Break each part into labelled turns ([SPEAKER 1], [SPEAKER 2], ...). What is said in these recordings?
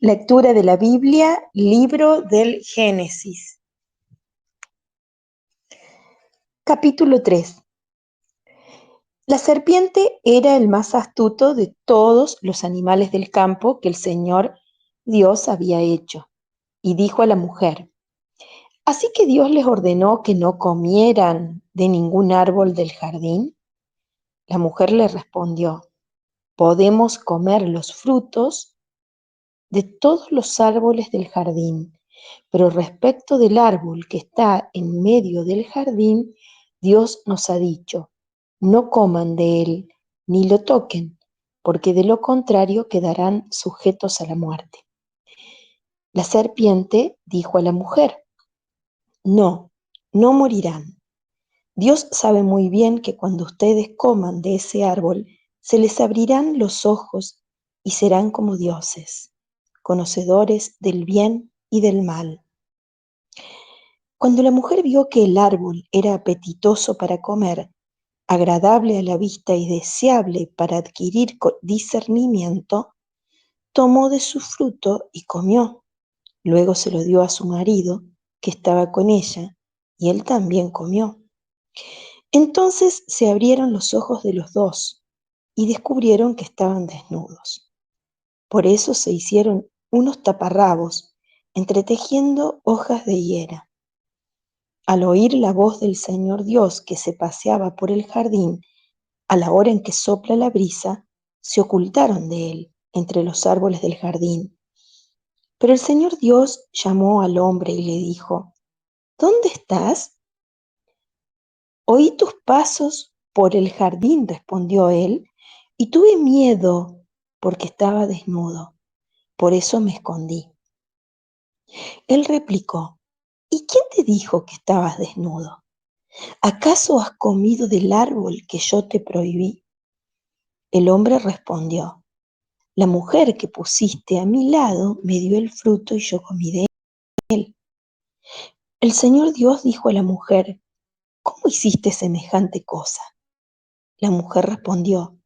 [SPEAKER 1] Lectura de la Biblia, libro del Génesis. Capítulo 3. La serpiente era el más astuto de todos los animales del campo que el Señor Dios había hecho, y dijo a la mujer: ¿Así que Dios les ordenó que no comieran de ningún árbol del jardín? La mujer le respondió: Podemos comer los frutos de todos los árboles del jardín, pero respecto del árbol que está en medio del jardín, Dios nos ha dicho: no coman de él, ni lo toquen, porque de lo contrario quedarán sujetos a la muerte. La serpiente dijo a la mujer: no, no morirán. Dios sabe muy bien que cuando ustedes coman de ese árbol, se les abrirán los ojos y serán como dioses, conocedores del bien y del mal. Cuando la mujer vio que el árbol era apetitoso para comer, agradable a la vista y deseable para adquirir discernimiento, tomó de su fruto y comió. Luego se lo dio a su marido, que estaba con ella, y él también comió. Entonces se abrieron los ojos de los dos y descubrieron que estaban desnudos. Por eso se hicieron unos taparrabos, entretejiendo hojas de higuera. Al oír la voz del Señor Dios que se paseaba por el jardín, a la hora en que sopla la brisa, se ocultaron de él entre los árboles del jardín. Pero el Señor Dios llamó al hombre y le dijo: ¿Dónde estás? Oí tus pasos por el jardín, respondió él, y tuve miedo porque estaba desnudo. Por eso me escondí. Él replicó: ¿Y quién te dijo que estabas desnudo? ¿Acaso has comido del árbol que yo te prohibí? El hombre respondió: La mujer que pusiste a mi lado me dio el fruto y yo comí de él. El Señor Dios dijo a la mujer: ¿Cómo hiciste semejante cosa? La mujer respondió: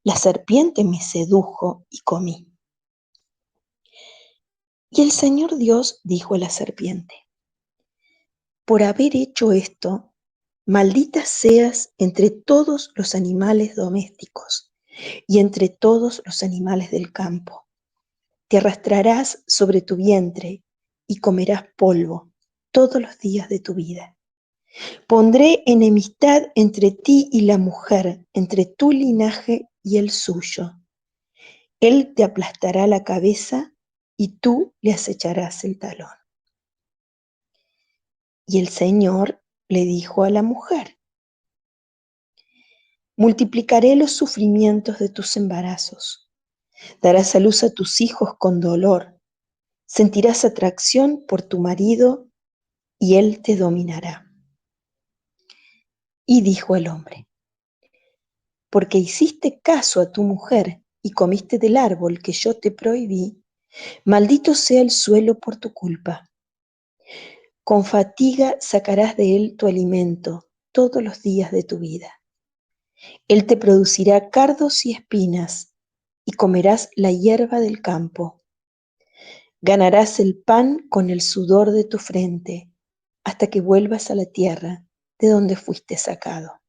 [SPEAKER 1] La serpiente me sedujo y comí. Y el Señor Dios dijo a la serpiente: Por haber hecho esto, maldita seas entre todos los animales domésticos y entre todos los animales del campo. Te arrastrarás sobre tu vientre y comerás polvo todos los días de tu vida. Pondré enemistad entre ti y la mujer, entre tu linaje y el suyo. Él te aplastará la cabeza y tú le acecharás el talón. Y el Señor le dijo a la mujer: Multiplicaré los sufrimientos de tus embarazos. Darás a luz a tus hijos con dolor. Sentirás atracción por tu marido y él te dominará. Y dijo el hombre: Porque hiciste caso a tu mujer y comiste del árbol que yo te prohibí, maldito sea el suelo por tu culpa. Con fatiga sacarás de él tu alimento todos los días de tu vida. Él te producirá cardos y espinas, y comerás la hierba del campo. Ganarás el pan con el sudor de tu frente, hasta que vuelvas a la tierra de donde fuiste sacado.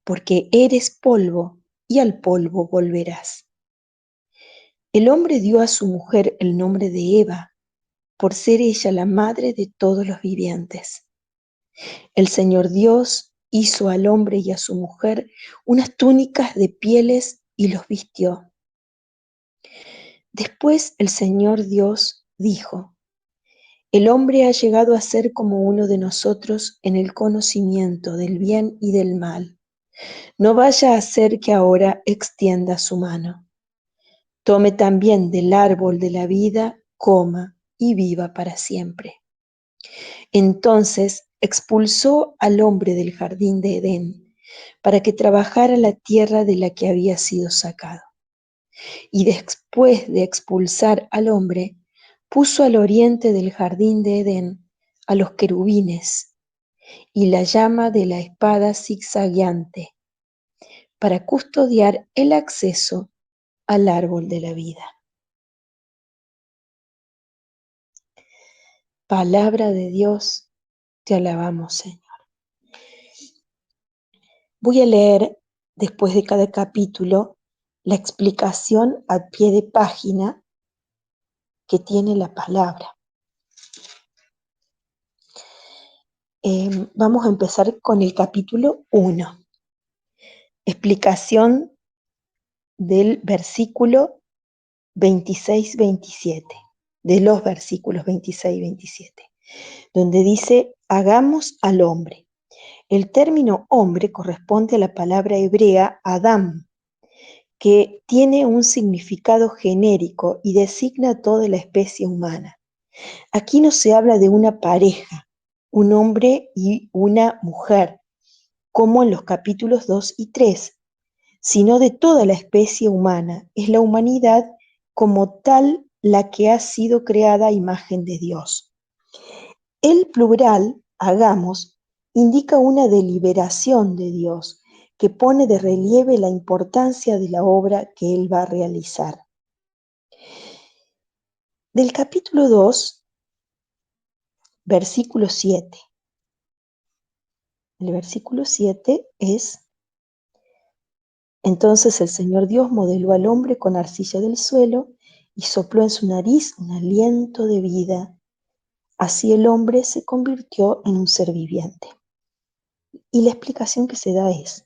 [SPEAKER 1] Porque eres polvo, y al polvo volverás. El hombre dio a su mujer el nombre de Eva, por ser ella la madre de todos los vivientes. El Señor Dios hizo al hombre y a su mujer unas túnicas de pieles y los vistió. Después el Señor Dios dijo: El hombre ha llegado a ser como uno de nosotros en el conocimiento del bien y del mal. No vaya a ser que ahora extienda su mano. Tome también del árbol de la vida, coma y viva para siempre. Entonces expulsó al hombre del jardín de Edén para que trabajara la tierra de la que había sido sacado. Y después de expulsar al hombre, puso al oriente del jardín de Edén a los querubines y la llama de la espada zigzagueante para custodiar el acceso al árbol de la vida. Palabra de Dios, te alabamos, Señor. Voy a leer, después de cada capítulo, la explicación a pie de página que tiene la palabra. Vamos a empezar con el capítulo 1. Explicación del versículo 26-27, de los versículos 26-27, donde dice, hagamos al hombre. El término hombre corresponde a la palabra hebrea Adam, que tiene un significado genérico y designa a toda la especie humana. Aquí no se habla de una pareja, un hombre y una mujer, como en los capítulos 2 y 3, sino de toda la especie humana. Es la humanidad como tal la que ha sido creada a imagen de Dios. El plural, hagamos, indica una deliberación de Dios que pone de relieve la importancia de la obra que Él va a realizar. Del capítulo 2, versículo 7. El versículo 7 es, entonces el Señor Dios modeló al hombre con arcilla del suelo y sopló en su nariz un aliento de vida. Así el hombre se convirtió en un ser viviente. Y la explicación que se da es,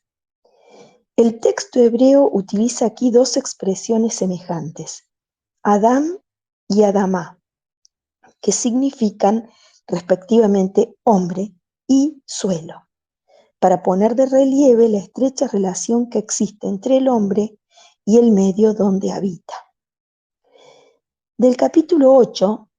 [SPEAKER 1] el texto hebreo utiliza aquí dos expresiones semejantes, Adam y Adamá, que significan respectivamente hombre y suelo, para poner de relieve la estrecha relación que existe entre el hombre y el medio donde habita. Del capítulo 8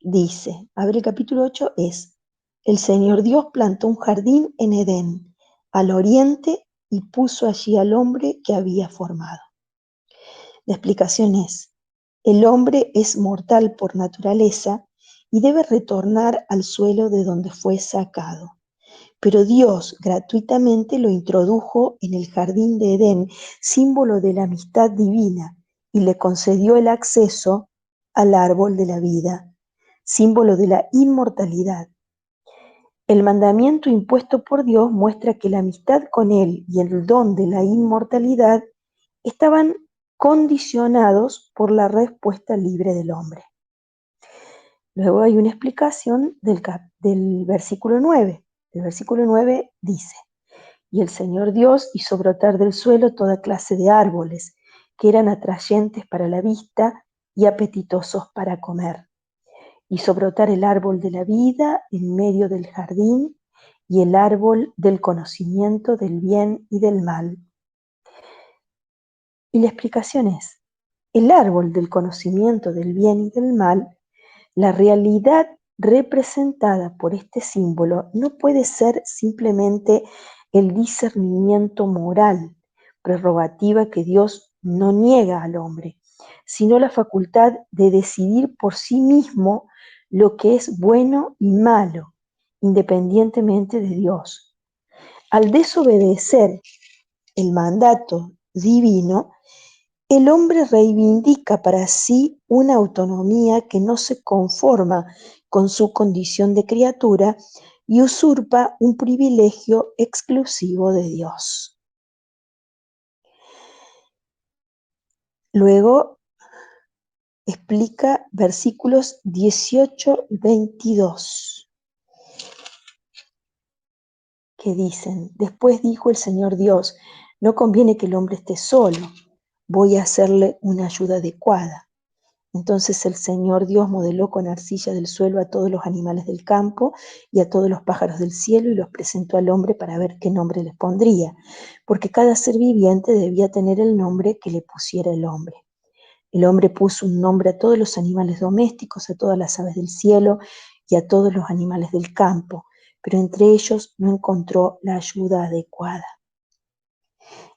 [SPEAKER 1] dice, el capítulo 8 es, el Señor Dios plantó un jardín en Edén, al oriente, y puso allí al hombre que había formado. La explicación es, el hombre es mortal por naturaleza y debe retornar al suelo de donde fue sacado. Pero Dios gratuitamente lo introdujo en el jardín de Edén, símbolo de la amistad divina, y le concedió el acceso al árbol de la vida, símbolo de la inmortalidad. El mandamiento impuesto por Dios muestra que la amistad con Él y el don de la inmortalidad estaban condicionados por la respuesta libre del hombre. Luego hay una explicación del versículo 9. El versículo 9 dice, y el Señor Dios hizo brotar del suelo toda clase de árboles, que eran atrayentes para la vista y apetitosos para comer. Hizo brotar el árbol de la vida en medio del jardín y el árbol del conocimiento del bien y del mal. Y la explicación es, el árbol del conocimiento del bien y del mal, la realidad representada por este símbolo no puede ser simplemente el discernimiento moral, prerrogativa que Dios no niega al hombre, sino la facultad de decidir por sí mismo lo que es bueno y malo, independientemente de Dios. Al desobedecer el mandato divino, el hombre reivindica para sí una autonomía que no se conforma con su condición de criatura y usurpa un privilegio exclusivo de Dios. Luego explica versículos 18 y 22, que dicen, después dijo el Señor Dios, no conviene que el hombre esté solo, voy a hacerle una ayuda adecuada. Entonces el Señor Dios modeló con arcilla del suelo a todos los animales del campo y a todos los pájaros del cielo y los presentó al hombre para ver qué nombre les pondría, porque cada ser viviente debía tener el nombre que le pusiera el hombre. El hombre puso un nombre a todos los animales domésticos, a todas las aves del cielo y a todos los animales del campo, pero entre ellos no encontró la ayuda adecuada.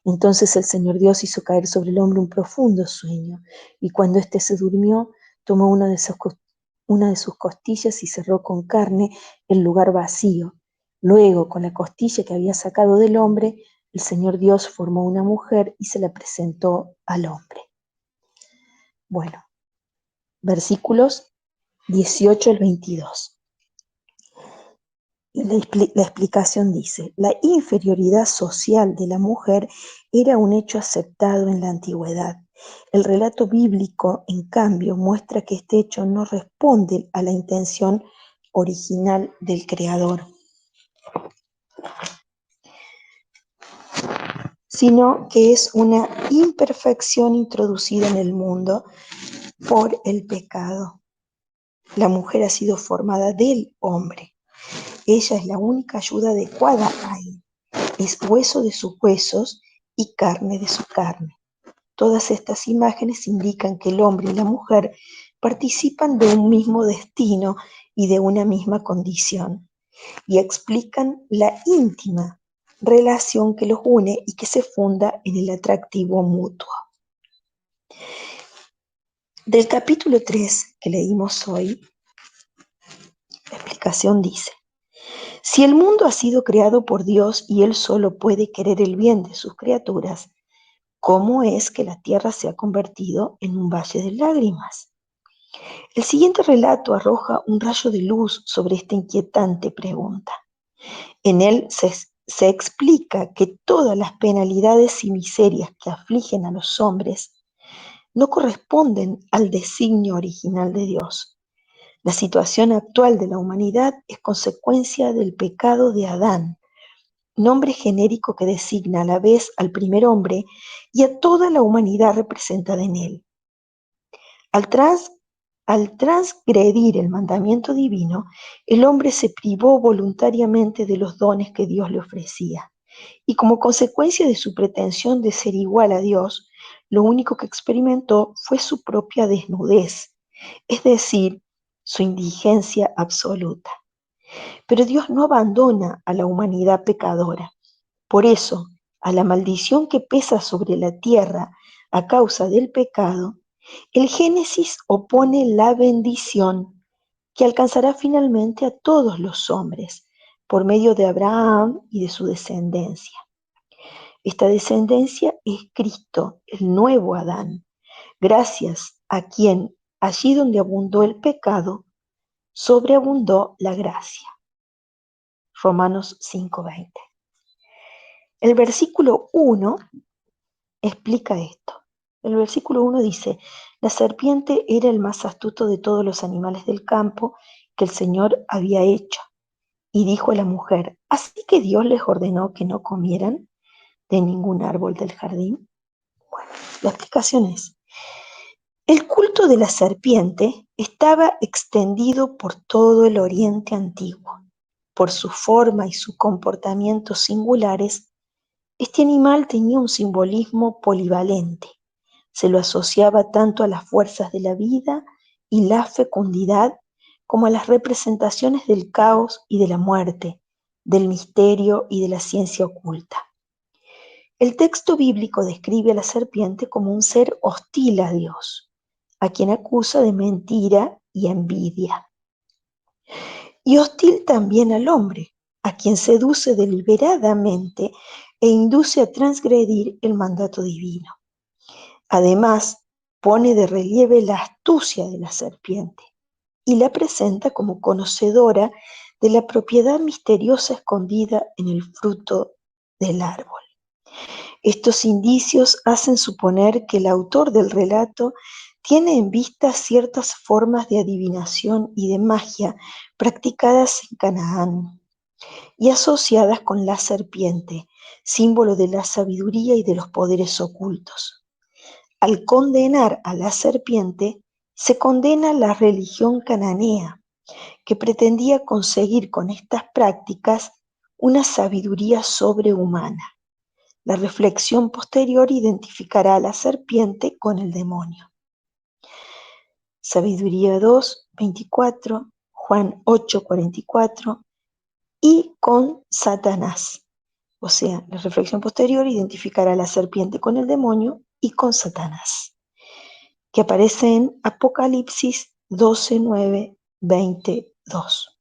[SPEAKER 1] Entonces el Señor Dios hizo caer sobre el hombre un profundo sueño, y cuando éste se durmió, tomó una de sus costillas y cerró con carne el lugar vacío. Luego, con la costilla que había sacado del hombre, el Señor Dios formó una mujer y se la presentó al hombre. Bueno, versículos 18 al 22. La explicación dice, la inferioridad social de la mujer era un hecho aceptado en la antigüedad. El relato bíblico, en cambio, muestra que este hecho no responde a la intención original del Creador, sino que es una imperfección introducida en el mundo por el pecado. La mujer ha sido formada del hombre. Ella es la única ayuda adecuada a él. Es hueso de sus huesos y carne de su carne. Todas estas imágenes indican que el hombre y la mujer participan de un mismo destino y de una misma condición, y explican la íntima relación que los une y que se funda en el atractivo mutuo. Del capítulo 3 que leímos hoy, la explicación dice: si el mundo ha sido creado por Dios y Él solo puede querer el bien de sus criaturas, ¿cómo es que la tierra se ha convertido en un valle de lágrimas? El siguiente relato arroja un rayo de luz sobre esta inquietante pregunta. En él se explica que todas las penalidades y miserias que afligen a los hombres no corresponden al designio original de Dios. La situación actual de la humanidad es consecuencia del pecado de Adán, nombre genérico que designa a la vez al primer hombre y a toda la humanidad representada en él. Al transgredir el mandamiento divino, el hombre se privó voluntariamente de los dones que Dios le ofrecía, y como consecuencia de su pretensión de ser igual a Dios, lo único que experimentó fue su propia desnudez, es decir, su indigencia absoluta. Pero Dios no abandona a la humanidad pecadora. Por eso, a la maldición que pesa sobre la tierra a causa del pecado, el Génesis opone la bendición que alcanzará finalmente a todos los hombres por medio de Abraham y de su descendencia. Esta descendencia es Cristo, el nuevo Adán, gracias a quien, allí donde abundó el pecado, sobreabundó la gracia. Romanos 5:20. El versículo 1 explica esto. El versículo 1 dice: la serpiente era el más astuto de todos los animales del campo que el Señor había hecho. Y dijo a la mujer: ¿así que Dios les ordenó que no comieran de ningún árbol del jardín? Bueno, la explicación es: el culto de la serpiente estaba extendido por todo el Oriente Antiguo. Por su forma y su comportamiento singulares, este animal tenía un simbolismo polivalente. Se lo asociaba tanto a las fuerzas de la vida y la fecundidad como a las representaciones del caos y de la muerte, del misterio y de la ciencia oculta. El texto bíblico describe a la serpiente como un ser hostil a Dios, a quien acusa de mentira y envidia. Y hostil también al hombre, a quien seduce deliberadamente e induce a transgredir el mandato divino. Además, pone de relieve la astucia de la serpiente y la presenta como conocedora de la propiedad misteriosa escondida en el fruto del árbol. Estos indicios hacen suponer que el autor del relato tiene en vista ciertas formas de adivinación y de magia practicadas en Canaán y asociadas con la serpiente, símbolo de la sabiduría y de los poderes ocultos. Al condenar a la serpiente, se condena la religión cananea, que pretendía conseguir con estas prácticas una sabiduría sobrehumana. La reflexión posterior identificará a la serpiente con el demonio. Sabiduría 2, 24, Juan 8, 44, y con Satanás. O sea, la reflexión posterior identificará a la serpiente con el demonio y con Satanás, que aparece en Apocalipsis 12, 9, 22.